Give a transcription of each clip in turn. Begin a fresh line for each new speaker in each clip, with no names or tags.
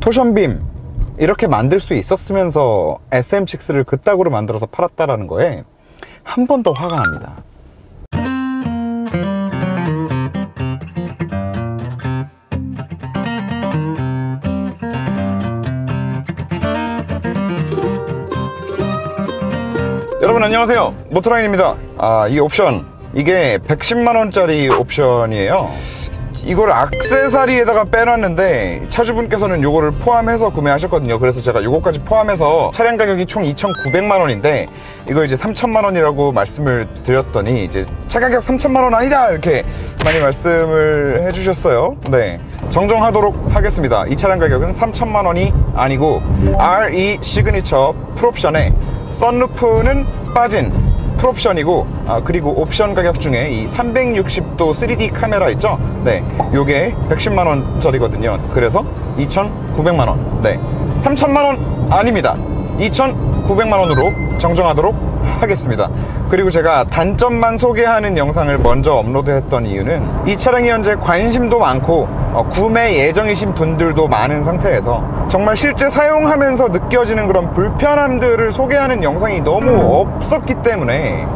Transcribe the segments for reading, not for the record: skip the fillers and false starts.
토션빔 이렇게 만들 수 있었으면서 SM6를 그따구로 만들어서 팔았다라는 거에 한 번 더 화가 납니다. 여러분 안녕하세요, 모토라인입니다. 이 옵션, 이게 110만원짜리 옵션이에요. 이걸 액세서리에다가 빼놨는데 차주분께서는 요거를 포함해서 구매하셨거든요. 그래서 제가 요거까지 포함해서 차량 가격이 총 2,900만원인데 이거 이제 3,000만원이라고 말씀을 드렸더니 이제 차 가격 3,000만원 아니다 이렇게 많이 말씀을 해주셨어요. 네, 정정하도록 하겠습니다. 이 차량 가격은 3,000만원이 아니고 RE 시그니처 풀옵션에 썬루프는 빠진 풀옵션이고, 그리고 옵션 가격 중에 이 360도 3D 카메라 있죠? 네, 요게 110만원짜리거든요. 그래서 2,900만원. 네, 3,000만원 아닙니다. 2,900만원으로 정정하도록 하겠습니다. 그리고 제가 단점만 소개하는 영상을 먼저 업로드했던 이유는 이 차량이 현재 관심도 많고 구매 예정이신 분들도 많은 상태에서 정말 실제 사용하면서 느껴지는 그런 불편함들을 소개하는 영상이 너무 없었기 때문에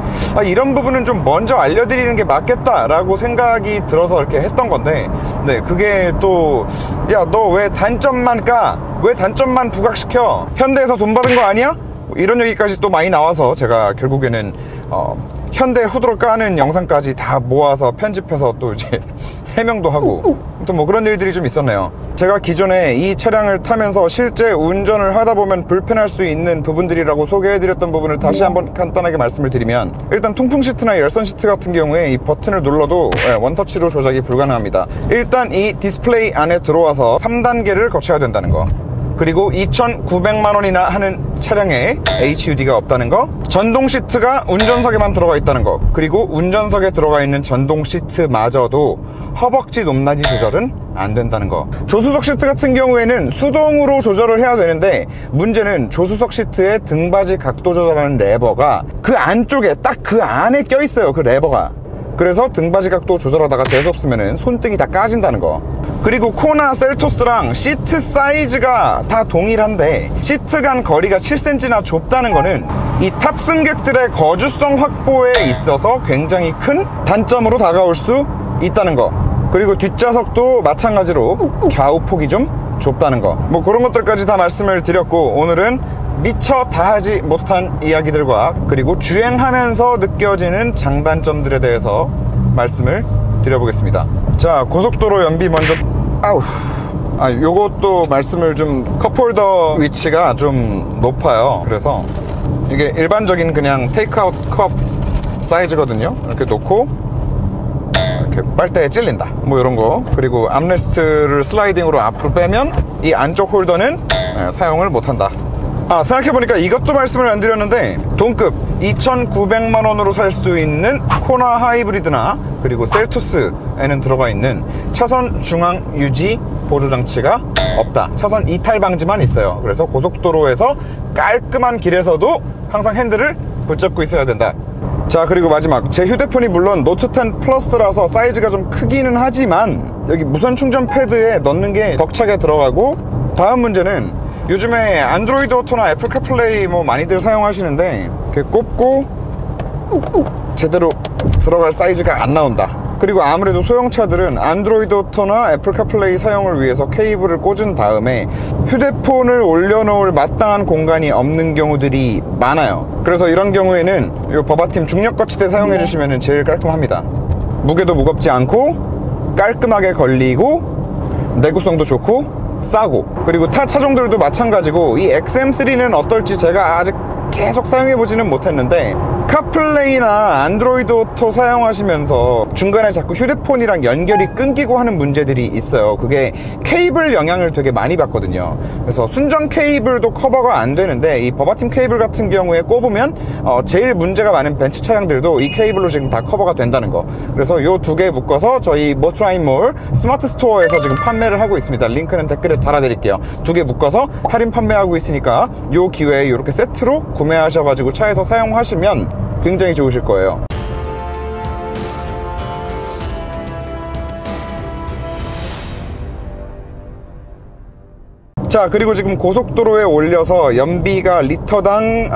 이런 부분은 좀 먼저 알려드리는 게 맞겠다라고 생각이 들어서 이렇게 했던 건데, 네, 그게 또 야, 너 왜 단점만 까? 왜 단점만 부각시켜? 현대에서 돈 받은 거 아니야? 이런 얘기까지 또 많이 나와서 제가 결국에는 현대 후드로 까는 영상까지 다 모아서 편집해서 또 이제 해명도 하고 또 뭐 그런 일들이 좀 있었네요. 제가 기존에 이 차량을 타면서 실제 운전을 하다 보면 불편할 수 있는 부분들이라고 소개해드렸던 부분을 다시 한번 간단하게 말씀을 드리면, 일단 통풍 시트나 열선 시트 같은 경우에 이 버튼을 눌러도 원터치로 조작이 불가능합니다. 일단 이 디스플레이 안에 들어와서 3단계를 거쳐야 된다는 거, 그리고 2,900만원이나 하는 차량에 HUD가 없다는 거, 전동 시트가 운전석에만 들어가 있다는 거, 그리고 운전석에 들어가 있는 전동 시트마저도 허벅지 높낮이 조절은 안 된다는 거. 조수석 시트 같은 경우에는 수동으로 조절을 해야 되는데 문제는 조수석 시트의 등받이 각도 조절하는 레버가 그 안쪽에 딱 그 안에 껴 있어요, 그 레버가. 그래서 등받이 각도 조절하다가 재수없으면 손등이 다 까진다는 거. 그리고 코나 셀토스랑 시트 사이즈가 다 동일한데 시트 간 거리가 7cm나 좁다는 거는 이 탑승객들의 거주성 확보에 있어서 굉장히 큰 단점으로 다가올 수 있다는 거. 그리고 뒷좌석도 마찬가지로 좌우 폭이 좀 좁다는 거. 뭐 그런 것들까지 다 말씀을 드렸고, 오늘은 미처 다 하지 못한 이야기들과 그리고 주행하면서 느껴지는 장단점들에 대해서 말씀을 드려보겠습니다. 자, 고속도로 연비 먼저. 요것도 말씀을 좀, 컵홀더 위치가 좀 높아요. 그래서 이게 일반적인 그냥 테이크아웃 컵 사이즈거든요. 이렇게 놓고 이렇게 빨대에 찔린다, 뭐 이런 거. 그리고 암레스트를 슬라이딩으로 앞으로 빼면 이 안쪽 홀더는 사용을 못한다. 생각해보니까 이것도 말씀을 안 드렸는데, 동급 2,900만원으로 살 수 있는 코나 하이브리드나 그리고 셀토스에는 들어가 있는 차선 중앙 유지 보조장치가 없다. 차선 이탈 방지만 있어요. 그래서 고속도로에서 깔끔한 길에서도 항상 핸들을 붙잡고 있어야 된다. 자, 그리고 마지막, 제 휴대폰이 물론 노트 10 플러스라서 사이즈가 좀 크기는 하지만 여기 무선 충전 패드에 넣는 게 벅차게 들어가고, 다음 문제는 요즘에 안드로이드 오토나 애플 카플레이 뭐 많이들 사용하시는데 이렇게 꼽고 제대로 들어갈 사이즈가 안 나온다. 그리고 아무래도 소형차들은 안드로이드 오토나 애플 카플레이 사용을 위해서 케이블을 꽂은 다음에 휴대폰을 올려놓을 마땅한 공간이 없는 경우들이 많아요. 그래서 이런 경우에는 이 버바팀 중력 거치대 사용해 주시면 제일 깔끔합니다. 무게도 무겁지 않고 깔끔하게 걸리고 내구성도 좋고 싸고. 그리고 타 차종들도 마찬가지고, 이 XM3는 어떨지 제가 아직 계속 사용해보지는 못했는데 카플레이나 안드로이드 오토 사용하시면서 중간에 자꾸 휴대폰이랑 연결이 끊기고 하는 문제들이 있어요. 그게 케이블 영향을 되게 많이 받거든요. 그래서 순정 케이블도 커버가 안 되는데 이 버바팀 케이블 같은 경우에 꼽으면 제일 문제가 많은 벤츠 차량들도 이 케이블로 지금 다 커버가 된다는 거. 그래서 요 두 개 묶어서 저희 모토라인몰 스마트 스토어에서 지금 판매를 하고 있습니다. 링크는 댓글에 달아드릴게요. 두 개 묶어서 할인 판매하고 있으니까 요 기회에 이렇게 세트로 구매하셔가지고 차에서 사용하시면 굉장히 좋으실 거예요. 자, 그리고 지금 고속도로에 올려서 연비가 리터당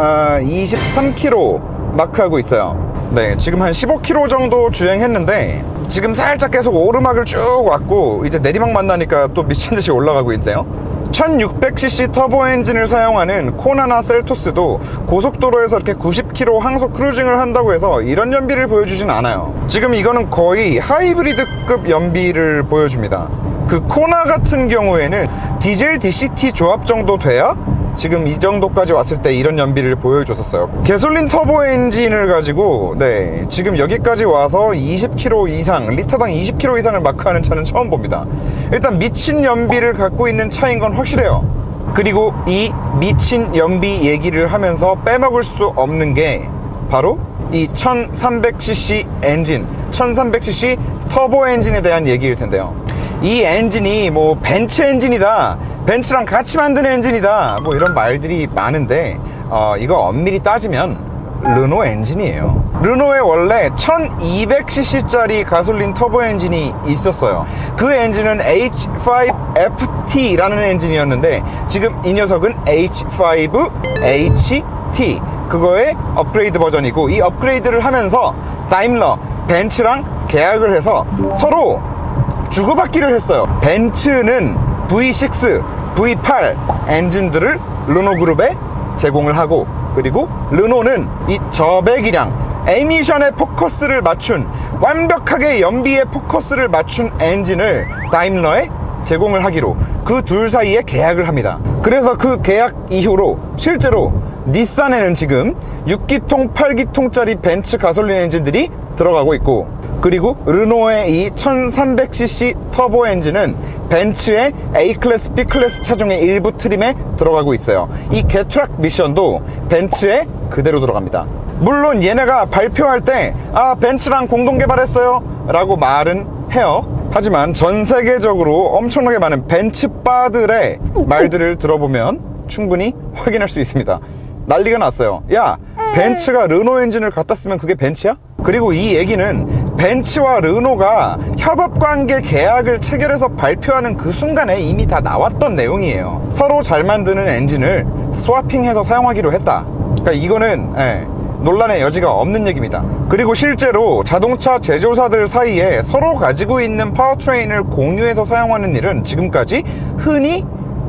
23km 마크하고 있어요. 네, 지금 한 15km 정도 주행했는데 지금 살짝 계속 오르막을 쭉 왔고 이제 내리막 만나니까 또 미친듯이 올라가고 있네요. 1600cc 터보 엔진을 사용하는 코나나 셀토스도 고속도로에서 이렇게 90km 항속 크루징을 한다고 해서 이런 연비를 보여주진 않아요. 지금 이거는 거의 하이브리드급 연비를 보여줍니다. 그 코나 같은 경우에는 디젤 DCT 조합 정도 돼야 지금 이 정도까지 왔을 때 이런 연비를 보여줬었어요. 게솔린 터보 엔진을 가지고 네, 지금 여기까지 와서 20km 이상, 리터당 20km 이상을 마크하는 차는 처음 봅니다. 일단 미친 연비를 갖고 있는 차인 건 확실해요. 그리고 이 미친 연비 얘기를 하면서 빼먹을 수 없는 게 바로 이 1300cc 엔진, 1300cc 터보 엔진에 대한 얘기일 텐데요. 이 엔진이 뭐 벤츠 엔진이다, 벤츠랑 같이 만든 엔진이다, 뭐 이런 말들이 많은데 이거 엄밀히 따지면 르노 엔진이에요. 르노에 원래 1200cc짜리 가솔린 터보 엔진이 있었어요. 그 엔진은 H5FT라는 엔진이었는데 지금 이 녀석은 H5HT, 그거의 업그레이드 버전이고, 이 업그레이드를 하면서 다임러, 벤츠랑 계약을 해서 서로 주고받기를 했어요. 벤츠는 V6, V8 엔진들을 르노 그룹에 제공을 하고, 그리고 르노는 이 저배기량, 에미션의 포커스를 맞춘, 완벽하게 연비의 포커스를 맞춘 엔진을 다임러에 제공을 하기로 그 둘 사이에 계약을 합니다. 그래서 그 계약 이후로 실제로 닛산에는 지금 6기통, 8기통짜리 벤츠 가솔린 엔진들이 들어가고 있고, 그리고 르노의 이 1300cc 터보 엔진은 벤츠의 A클래스, B클래스 차종의 일부 트림에 들어가고 있어요. 이 개트락 미션도 벤츠에 그대로 들어갑니다. 물론 얘네가 발표할 때 벤츠랑 공동 개발했어요 라고 말은 해요. 하지만 전 세계적으로 엄청나게 많은 벤츠바들의 말들을 들어보면 충분히 확인할 수 있습니다. 난리가 났어요. 야, 벤츠가 르노 엔진을 갖다 쓰면 그게 벤츠야? 그리고 이 얘기는 벤츠와 르노가 협업관계 계약을 체결해서 발표하는 그 순간에 이미 다 나왔던 내용이에요. 서로 잘 만드는 엔진을 스와핑해서 사용하기로 했다. 그러니까 이거는 논란의 여지가 없는 얘기입니다. 그리고 실제로 자동차 제조사들 사이에 서로 가지고 있는 파워트레인을 공유해서 사용하는 일은 지금까지 흔히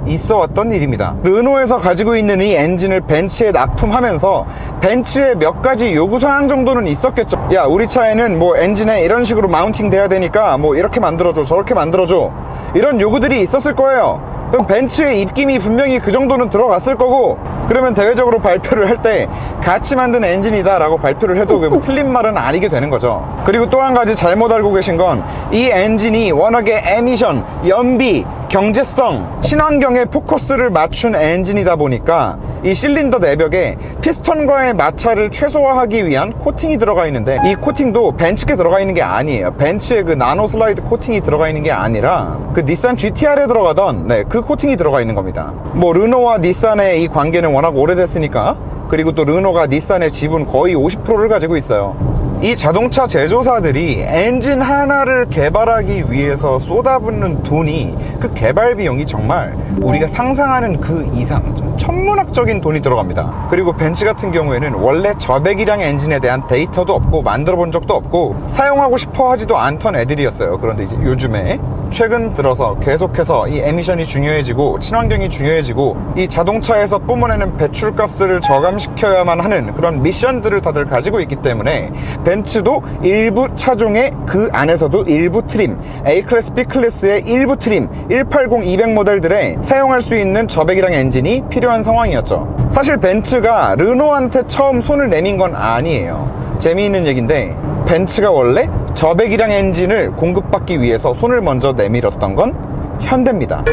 있어 왔던 일입니다. 르노에서 가지고 있는 이 엔진을 벤츠에 납품하면서 벤츠의 몇 가지 요구사항 정도는 있었겠죠. 야, 우리 차에는 뭐 엔진에 이런 식으로 마운팅 돼야 되니까 뭐 이렇게 만들어줘, 저렇게 만들어줘, 이런 요구들이 있었을 거예요. 그럼 벤츠의 입김이 분명히 그 정도는 들어갔을 거고, 그러면 대외적으로 발표를 할 때 같이 만든 엔진이다 라고 발표를 해도 그게 뭐 틀린 말은 아니게 되는 거죠. 그리고 또 한 가지 잘못 알고 계신 건, 이 엔진이 워낙에 에미션, 연비, 경제성, 친환경에 포커스를 맞춘 엔진이다 보니까 이 실린더 내벽에 피스톤과의 마찰을 최소화하기 위한 코팅이 들어가 있는데, 이 코팅도 벤츠께 들어가 있는 게 아니에요. 벤츠의 그 나노 슬라이드 코팅이 들어가 있는 게 아니라 그 닛산 GTR에 들어가던 그 코팅이 들어가 있는 겁니다. 뭐 르노와 닛산의 이 관계는 워낙 오래됐으니까, 그리고 또 르노가 닛산의 지분 거의 50%를 가지고 있어요. 이 자동차 제조사들이 엔진 하나를 개발하기 위해서 쏟아붓는 돈이, 그 개발 비용이 정말 우리가 상상하는 그 이상 좀 천문학적인 돈이 들어갑니다. 그리고 벤츠 같은 경우에는 원래 저배기량 엔진에 대한 데이터도 없고 만들어 본 적도 없고 사용하고 싶어 하지도 않던 애들이었어요. 그런데 이제 요즘에 최근 들어서 계속해서 이 에미션이 중요해지고 친환경이 중요해지고 이 자동차에서 뿜어내는 배출가스를 저감시켜야만 하는 그런 미션들을 다들 가지고 있기 때문에 벤츠도 일부 차종의 그 안에서도 일부 트림, A클래스, B클래스의 일부 트림, 180, 200 모델들에 사용할 수 있는 저배기량 엔진이 필요한 상황이었죠. 사실 벤츠가 르노한테 처음 손을 내민 건 아니에요. 재미있는 얘기인데, 벤츠가 원래 저배기량 엔진을 공급받기 위해서 손을 먼저 내밀었던 건 현대입니다.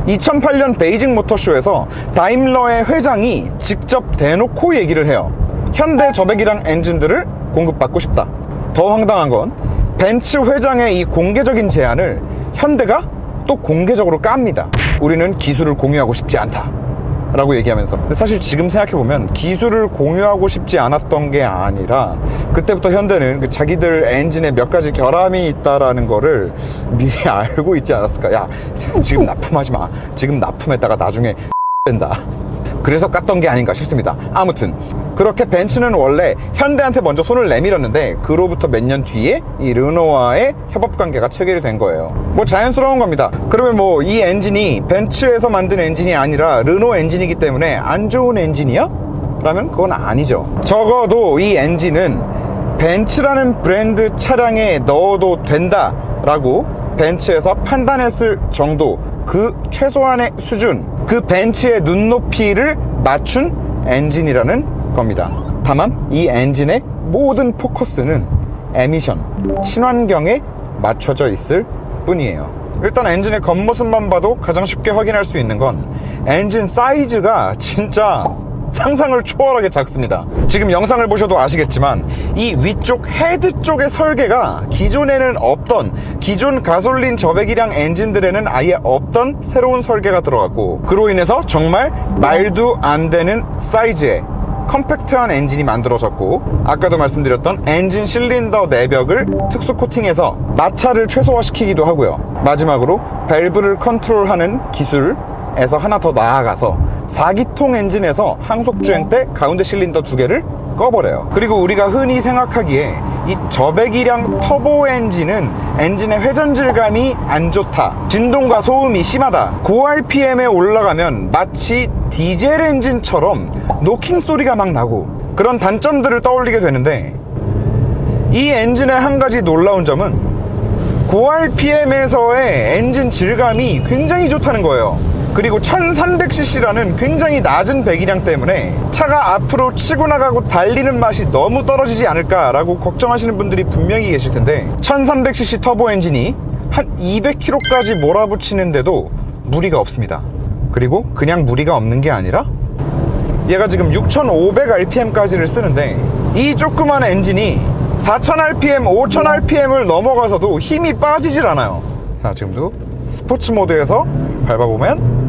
2008년 베이징 모터쇼에서 다임러의 회장이 직접 대놓고 얘기를 해요. 현대 저배기량 엔진들을 공급받고 싶다. 더 황당한 건 벤츠 회장의 이 공개적인 제안을 현대가 또 공개적으로 깝니다. 우리는 기술을 공유하고 싶지 않다. 라고 얘기하면서. 근데 사실 지금 생각해보면 기술을 공유하고 싶지 않았던 게 아니라 그때부터 현대는 그 자기들 엔진에 몇 가지 결함이 있다라는 거를 미리 알고 있지 않았을까. 야, 지금 납품하지 마. 지금 납품했다가 나중에 된다. 그래서 깠던 게 아닌가 싶습니다. 아무튼 그렇게 벤츠는 원래 현대한테 먼저 손을 내밀었는데 그로부터 몇 년 뒤에 이 르노와의 협업관계가 체결이 된 거예요. 뭐 자연스러운 겁니다. 그러면 뭐 이 엔진이 벤츠에서 만든 엔진이 아니라 르노 엔진이기 때문에 안 좋은 엔진이야? 라면 그건 아니죠. 적어도 이 엔진은 벤츠라는 브랜드 차량에 넣어도 된다 라고 벤츠에서 판단했을 정도, 그 최소한의 수준, 그 벤츠의 눈높이를 맞춘 엔진이라는 겁니다. 다만 이 엔진의 모든 포커스는 에미션, 친환경에 맞춰져 있을 뿐이에요. 일단 엔진의 겉모습만 봐도 가장 쉽게 확인할 수 있는 건 엔진 사이즈가 진짜 상상을 초월하게 작습니다. 지금 영상을 보셔도 아시겠지만 이 위쪽 헤드 쪽의 설계가 기존에는 없던, 기존 가솔린 저배기량 엔진들에는 아예 없던 새로운 설계가 들어갔고, 그로 인해서 정말 말도 안 되는 사이즈의 컴팩트한 엔진이 만들어졌고, 아까도 말씀드렸던 엔진 실린더 내벽을 특수 코팅해서 마찰을 최소화시키기도 하고요. 마지막으로 밸브를 컨트롤하는 기술에서 하나 더 나아가서 4기통 엔진에서 항속주행 때 가운데 실린더 2개를 꺼버려요. 그리고 우리가 흔히 생각하기에 이 저배기량 터보 엔진은 엔진의 회전질감이 안 좋다, 진동과 소음이 심하다, 고 RPM에 올라가면 마치 디젤 엔진처럼 노킹 소리가 막 나고, 그런 단점들을 떠올리게 되는데, 이 엔진의 한 가지 놀라운 점은 고 RPM에서의 엔진 질감이 굉장히 좋다는 거예요. 그리고 1300cc라는 굉장히 낮은 배기량 때문에 차가 앞으로 치고 나가고 달리는 맛이 너무 떨어지지 않을까 라고 걱정하시는 분들이 분명히 계실 텐데, 1300cc 터보 엔진이 한 200km까지 몰아붙이는데도 무리가 없습니다. 그리고 그냥 무리가 없는 게 아니라 얘가 지금 6500rpm까지를 쓰는데, 이 조그만 엔진이 4000rpm, 5000rpm을 넘어가서도 힘이 빠지질 않아요. 자, 지금도 스포츠 모드에서 밟아보면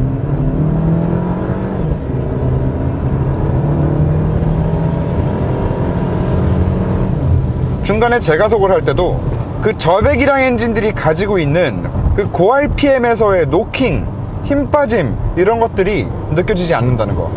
중간에 제가속을 할 때도 그 저배기량 엔진들이 가지고 있는 그 고 RPM에서의 노킹, 힘 빠짐, 이런 것들이 느껴지지 않는다는 거.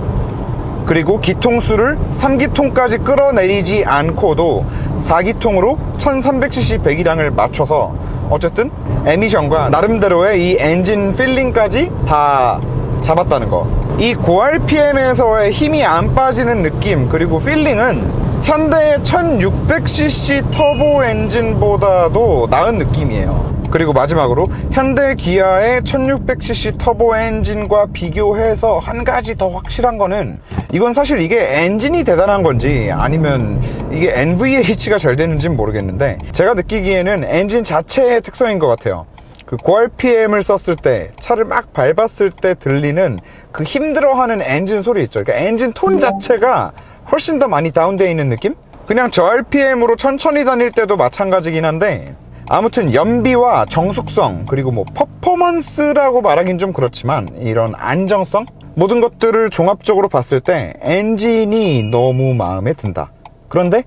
그리고 기통수를 3기통까지 끌어내리지 않고도 4기통으로 1300cc 배기량을 맞춰서 어쨌든 에미션과 나름대로의 이 엔진 필링까지 다 잡았다는 거. 이 고 RPM에서의 힘이 안 빠지는 느낌, 그리고 필링은 현대의 1600cc 터보 엔진보다도 나은 느낌이에요. 그리고 마지막으로 현대 기아의 1600cc 터보 엔진과 비교해서 한 가지 더 확실한 거는, 이건 사실 이게 엔진이 대단한 건지 아니면 이게 NVH가 잘 되는지는 모르겠는데, 제가 느끼기에는 엔진 자체의 특성인 것 같아요. 그 고 RPM을 썼을 때, 차를 막 밟았을 때 들리는 그 힘들어하는 엔진 소리 있죠. 그러니까 엔진 톤 자체가 훨씬 더 많이 다운되어 있는 느낌? 그냥 저 RPM으로 천천히 다닐 때도 마찬가지긴 한데, 아무튼 연비와 정숙성, 그리고 뭐 퍼포먼스라고 말하긴 좀 그렇지만 이런 안정성, 모든 것들을 종합적으로 봤을 때 엔진이 너무 마음에 든다. 그런데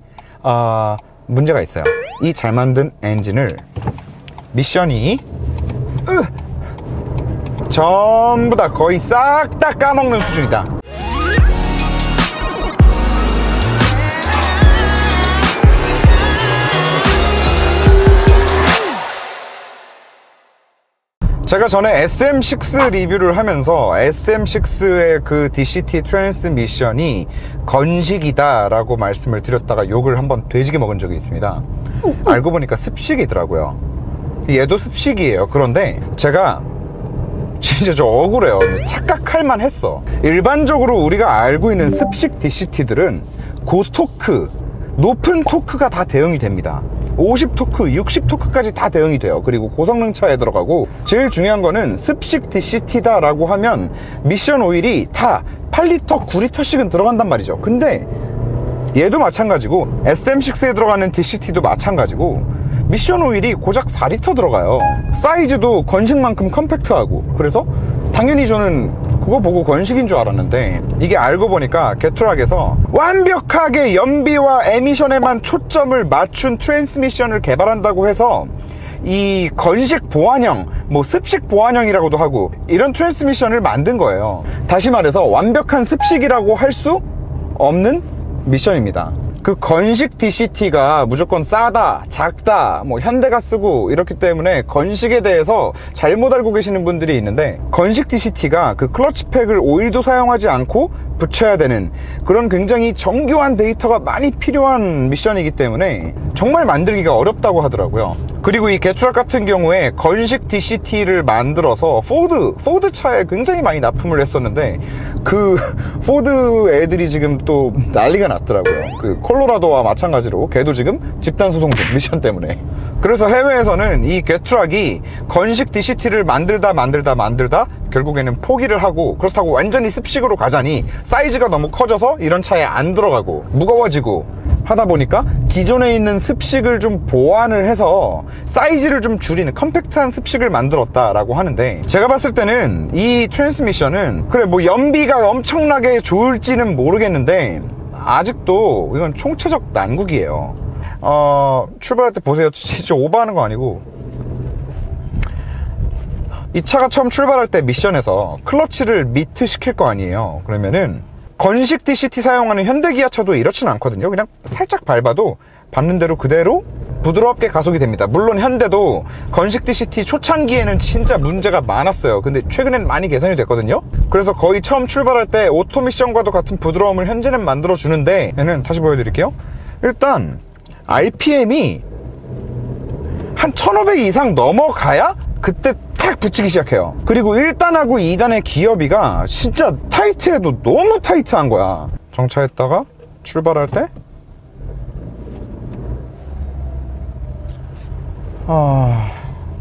문제가 있어요. 이 잘 만든 엔진을 미션이 전부 다 거의 싹 다 까먹는 수준이다. 제가 전에 SM6 리뷰를 하면서 SM6의 그 DCT 트랜스미션이 건식이다 라고 말씀을 드렸다가 욕을 한번 돼지게 먹은 적이 있습니다. 알고 보니까 습식이더라고요. 얘도 습식이에요. 그런데 제가 진짜 좀 억울해요. 착각할 만했어. 일반적으로 우리가 알고 있는 습식 DCT들은 고토크, 높은 토크가 다 대응이 됩니다. 50토크, 60토크까지 다 대응이 돼요. 그리고 고성능 차에 들어가고, 제일 중요한 거는 습식 DCT다 라고 하면 미션 오일이 다 8리터, 9리터씩은 들어간단 말이죠. 근데 얘도 마찬가지고 SM6에 들어가는 DCT도 마찬가지고 미션 오일이 고작 4리터 들어가요. 사이즈도 건식만큼 컴팩트하고, 그래서 당연히 저는 그거 보고 건식인 줄 알았는데 이게 알고 보니까 게트락에서 완벽하게 연비와 에미션에만 초점을 맞춘 트랜스미션을 개발한다고 해서 이 건식 보완형, 뭐 습식 보완형이라고도 하고 이런 트랜스미션을 만든 거예요. 다시 말해서 완벽한 습식이라고 할 수 없는 미션입니다. 그 건식 DCT가 무조건 싸다, 작다, 뭐 현대가 쓰고 이렇기 때문에 건식에 대해서 잘못 알고 계시는 분들이 있는데, 건식 DCT가 그 클러치팩을 오일도 사용하지 않고 붙여야 되는 그런 굉장히 정교한 데이터가 많이 필요한 미션이기 때문에 정말 만들기가 어렵다고 하더라고요. 그리고 이 게트락 같은 경우에 건식 DCT를 만들어서 포드 차에 굉장히 많이 납품을 했었는데, 그 포드 애들이 지금 또 난리가 났더라고요. 그 콜로라도와 마찬가지로 걔도 지금 집단 소송 중, 미션 때문에. 그래서 해외에서는 이 게트락이 건식 DCT를 만들다 결국에는 포기를 하고, 그렇다고 완전히 습식으로 가자니 사이즈가 너무 커져서 이런 차에 안 들어가고 무거워지고 하다 보니까 기존에 있는 습식을 좀 보완을 해서 사이즈를 좀 줄이는 컴팩트한 습식을 만들었다라고 하는데, 제가 봤을 때는 이 트랜스미션은 그래 뭐 연비가 엄청나게 좋을지는 모르겠는데 아직도 이건 총체적 난국이에요. 출발할 때 보세요. 진짜 오버하는 거 아니고, 이 차가 처음 출발할 때 미션에서 클러치를 미트 시킬 거 아니에요. 그러면은 건식 DCT 사용하는 현대기아차도 이렇진 않거든요. 그냥 살짝 밟아도 밟는 대로 그대로 부드럽게 가속이 됩니다. 물론 현대도 건식 DCT 초창기에는 진짜 문제가 많았어요. 근데 최근엔 많이 개선이 됐거든요. 그래서 거의 처음 출발할 때 오토미션과도 같은 부드러움을 현재는 만들어주는데, 얘는 다시 보여드릴게요. 일단 RPM이 한 1500 이상 넘어가야 그때 탁 붙이기 시작해요. 그리고 1단하고 2단의 기어비가 진짜 타이트해도 너무 타이트한 거야. 정차했다가 출발할 때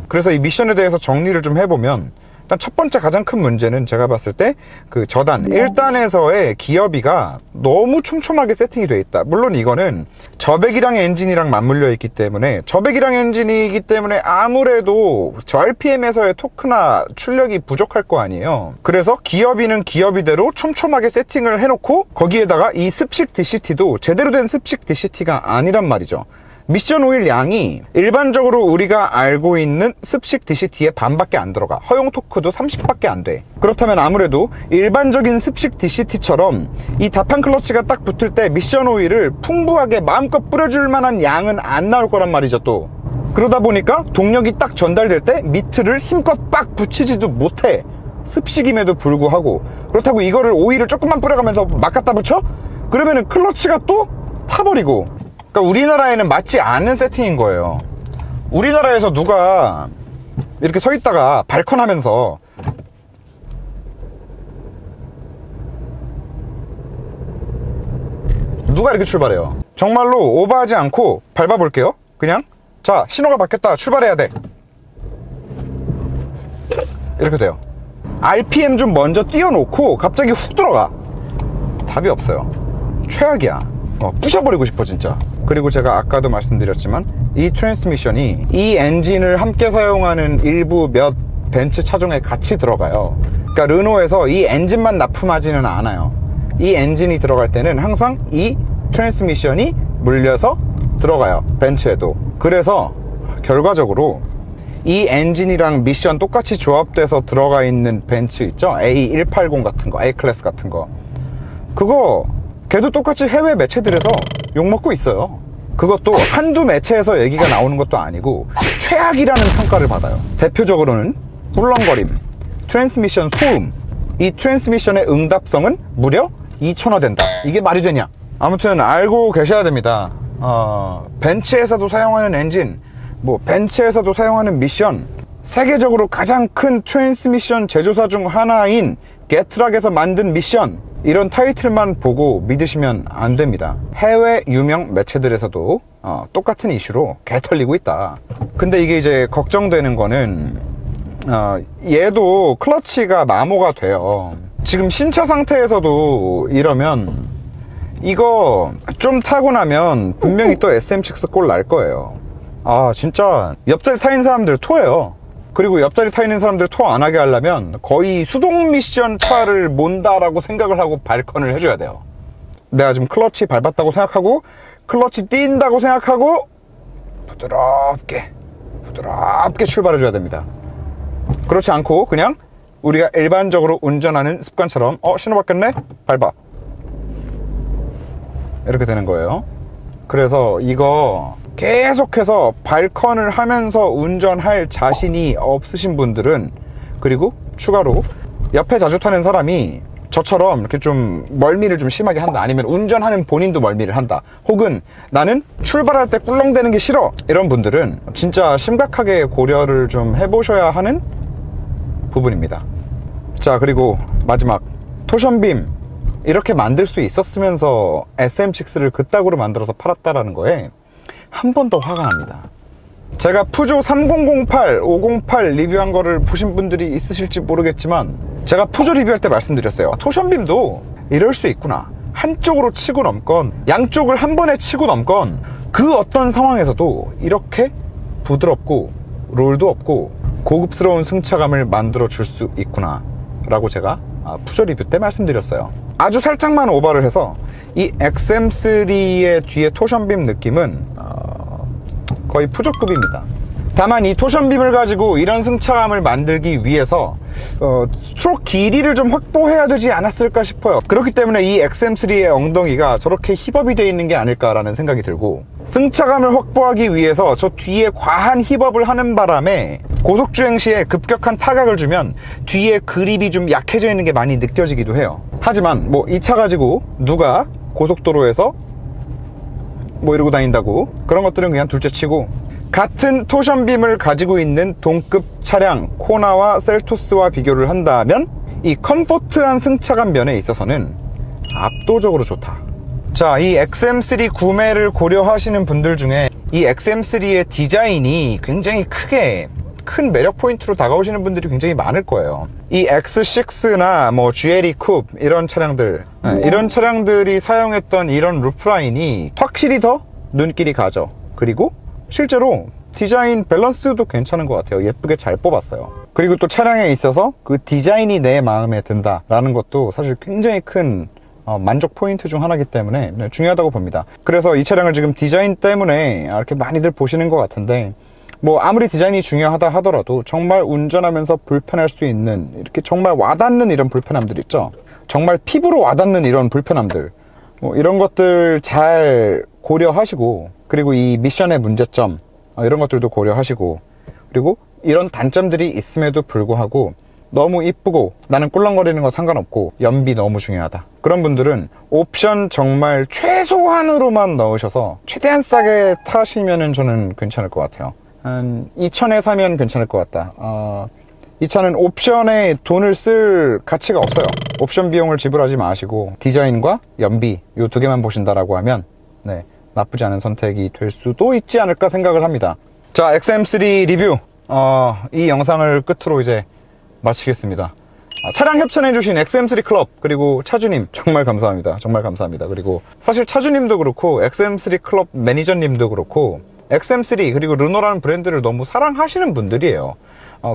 그래서 이 미션에 대해서 정리를 좀 해보면, 일단 첫 번째 가장 큰 문제는 제가 봤을 때 그 저단 1단에서의 기어비가 너무 촘촘하게 세팅이 돼 있다. 물론 이거는 저배기량 엔진이랑 맞물려 있기 때문에, 저배기량 엔진이기 때문에 아무래도 저 RPM에서의 토크나 출력이 부족할 거 아니에요. 그래서 기어비는 기어비대로 촘촘하게 세팅을 해놓고, 거기에다가 이 습식 DCT도 제대로 된 습식 DCT가 아니란 말이죠. 미션 오일 양이 일반적으로 우리가 알고 있는 습식 DCT의 반밖에 안 들어가. 허용 토크도 30밖에 안 돼. 그렇다면 아무래도 일반적인 습식 DCT처럼 이 다판 클러치가 딱 붙을 때 미션 오일을 풍부하게 마음껏 뿌려줄 만한 양은 안 나올 거란 말이죠. 또 그러다 보니까 동력이 딱 전달될 때 미트를 힘껏 빡 붙이지도 못해. 습식임에도 불구하고. 그렇다고 이거를 오일을 조금만 뿌려가면서 막 갖다 붙여? 그러면은 클러치가 또 타버리고. 그러니까 우리나라에는 맞지 않는 세팅인 거예요. 우리나라에서 누가 이렇게 서 있다가 발컨하면서 누가 이렇게 출발해요? 정말로 오버하지 않고 밟아볼게요. 그냥 자, 신호가 바뀌었다, 출발해야 돼, 이렇게 돼요. RPM 좀 먼저 띄워놓고 갑자기 훅 들어가. 답이 없어요. 최악이야. 부셔버리고 싶어 진짜. 그리고 제가 아까도 말씀드렸지만 이 트랜스미션이 이 엔진을 함께 사용하는 일부 몇 벤츠 차종에 같이 들어가요. 그러니까 르노에서 이 엔진만 납품하지는 않아요. 이 엔진이 들어갈 때는 항상 이 트랜스미션이 물려서 들어가요, 벤츠에도. 그래서 결과적으로 이 엔진이랑 미션 똑같이 조합돼서 들어가 있는 벤츠 있죠? A180 같은 거, A클래스 같은 거, 그거 걔도 똑같이 해외 매체들에서 욕먹고 있어요. 그것도 한두 매체에서 얘기가 나오는 것도 아니고 최악이라는 평가를 받아요. 대표적으로는 꿀렁거림, 트랜스미션 소음, 이 트랜스미션의 응답성은 무려 2,000화 된다. 이게 말이 되냐? 아무튼 알고 계셔야 됩니다. 벤츠에서도 사용하는 엔진, 뭐 벤츠에서도 사용하는 미션, 세계적으로 가장 큰 트랜스미션 제조사 중 하나인 게트락에서 만든 미션, 이런 타이틀만 보고 믿으시면 안 됩니다. 해외 유명 매체들에서도 똑같은 이슈로 개털리고 있다. 근데 이게 이제 걱정되는 거는 얘도 클러치가 마모가 돼요. 지금 신차 상태에서도 이러면 이거 좀 타고 나면 분명히 또 SM6 꼴 날 거예요. 진짜 옆자리 타인 사람들 토해요. 그리고 옆자리 타 있는 사람들 토 안 하게 하려면 거의 수동 미션 차를 몬다라고 생각을 하고 발컨을 해줘야 돼요. 내가 지금 클러치 밟았다고 생각하고 클러치 뛴다고 생각하고 부드럽게 출발해 줘야 됩니다. 그렇지 않고 그냥 우리가 일반적으로 운전하는 습관처럼 신호 바뀌었네? 밟아. 이렇게 되는 거예요. 그래서 이거 계속해서 발컨을 하면서 운전할 자신이 없으신 분들은, 그리고 추가로 옆에 자주 타는 사람이 저처럼 이렇게 좀 멀미를 좀 심하게 한다, 아니면 운전하는 본인도 멀미를 한다, 혹은 나는 출발할 때 꿀렁대는 게 싫어, 이런 분들은 진짜 심각하게 고려를 좀 해보셔야 하는 부분입니다. 자, 그리고 마지막, 토션빔 이렇게 만들 수 있었으면서 SM6를 그따구로 만들어서 팔았다라는 거에 한 번 더 화가 납니다. 제가 푸조 3008, 508 리뷰한 거를 보신 분들이 있으실지 모르겠지만, 제가 푸조 리뷰할 때 말씀드렸어요. 토션빔도 이럴 수 있구나. 한쪽으로 치고 넘건 양쪽을 한 번에 치고 넘건 그 어떤 상황에서도 이렇게 부드럽고 롤도 없고 고급스러운 승차감을 만들어 줄 수 있구나 라고 제가 푸조 리뷰 때 말씀드렸어요. 아주 살짝만 오버를 해서 이 XM3의 뒤에 토션빔 느낌은 거의 푸조급입니다. 다만 이 토션빔을 가지고 이런 승차감을 만들기 위해서 스트로크 길이를 좀 확보해야 되지 않았을까 싶어요. 그렇기 때문에 이 XM3의 엉덩이가 저렇게 힙업이 되어 있는 게 아닐까라는 생각이 들고, 승차감을 확보하기 위해서 저 뒤에 과한 힙업을 하는 바람에 고속주행 시에 급격한 타각을 주면 뒤에 그립이 좀 약해져 있는 게 많이 느껴지기도 해요. 하지만 뭐 이 차 가지고 누가 고속도로에서 뭐 이러고 다닌다고, 그런 것들은 그냥 둘째치고, 같은 토션빔을 가지고 있는 동급 차량 코나와 셀토스와 비교를 한다면 이 컴포트한 승차감 면에 있어서는 압도적으로 좋다. 자, 이 XM3 구매를 고려하시는 분들 중에 이 XM3의 디자인이 굉장히 큰 매력 포인트로 다가오시는 분들이 굉장히 많을 거예요. 이 X6나 뭐 GLE 쿱 이런 차량들, 이런 차량들이 사용했던 이런 루프라인이 확실히 더 눈길이 가죠. 그리고 실제로 디자인 밸런스도 괜찮은 것 같아요. 예쁘게 잘 뽑았어요. 그리고 또 차량에 있어서 그 디자인이 내 마음에 든다 라는 것도 사실 굉장히 큰 만족 포인트 중 하나이기 때문에 중요하다고 봅니다. 그래서 이 차량을 지금 디자인 때문에 이렇게 많이들 보시는 것 같은데, 뭐 아무리 디자인이 중요하다 하더라도 정말 운전하면서 불편할 수 있는, 이렇게 정말 와닿는 이런 불편함들 있죠. 정말 피부로 와닿는 이런 불편함들, 뭐 이런 것들 잘 고려하시고, 그리고 이 미션의 문제점 이런 것들도 고려하시고, 그리고 이런 단점들이 있음에도 불구하고 너무 이쁘고 나는 꿀렁거리는 거 상관없고 연비 너무 중요하다, 그런 분들은 옵션 정말 최소한으로만 넣으셔서 최대한 싸게 타시면은 저는 괜찮을 것 같아요. 한 2,000에 사면 괜찮을 것 같다. 이 차는 옵션에 돈을 쓸 가치가 없어요. 옵션 비용을 지불하지 마시고 디자인과 연비 이 두 개만 보신다라고 하면 나쁘지 않은 선택이 될 수도 있지 않을까 생각을 합니다. 자, XM3 리뷰 이 영상을 끝으로 이제 마치겠습니다. 차량 협찬해주신 XM3 클럽 그리고 차주님 정말 감사합니다. 정말 감사합니다. 그리고 사실 차주님도 그렇고 XM3 클럽 매니저님도 그렇고 XM3 그리고 르노라는 브랜드를 너무 사랑하시는 분들이에요.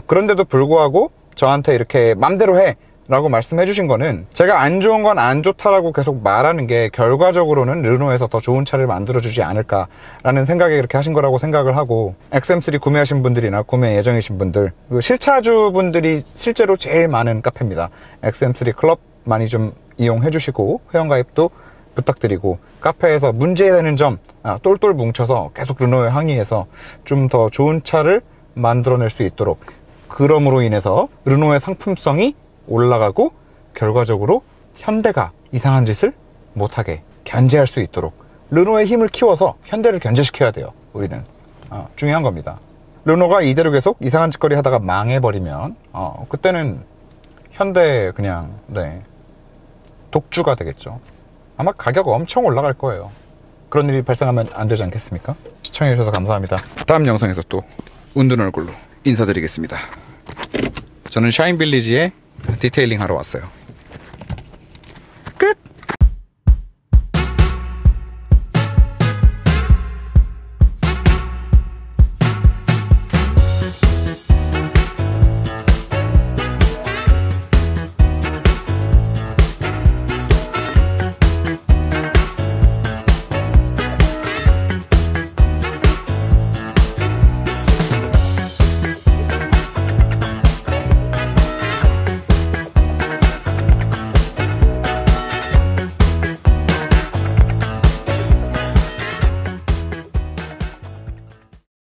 그런데도 불구하고 저한테 이렇게 맘대로 해 라고 말씀해 주신 거는, 제가 안 좋은 건 안 좋다라고 계속 말하는 게 결과적으로는 르노에서 더 좋은 차를 만들어 주지 않을까 라는 생각에 그렇게 하신 거라고 생각을 하고, XM3 구매하신 분들이나 구매 예정이신 분들, 그리고 실차주 분들이 실제로 제일 많은 카페입니다. XM3 클럽 많이 좀 이용해 주시고 회원가입도 부탁드리고, 카페에서 문제되는 점 똘똘 뭉쳐서 계속 르노에 항의해서 좀 더 좋은 차를 만들어낼 수 있도록, 그럼으로 인해서 르노의 상품성이 올라가고 결과적으로 현대가 이상한 짓을 못하게 견제할 수 있도록 르노의 힘을 키워서 현대를 견제시켜야 돼요. 우리는 중요한 겁니다. 르노가 이대로 계속 이상한 짓거리 하다가 망해버리면 그때는 현대 그냥 독주가 되겠죠. 아마 가격 엄청 올라갈 거예요. 그런 일이 발생하면 안 되지 않겠습니까? 시청해주셔서 감사합니다. 다음 영상에서 또 운둔 얼굴로 인사드리겠습니다. 저는 샤인빌리지에 디테일링 하러 왔어요.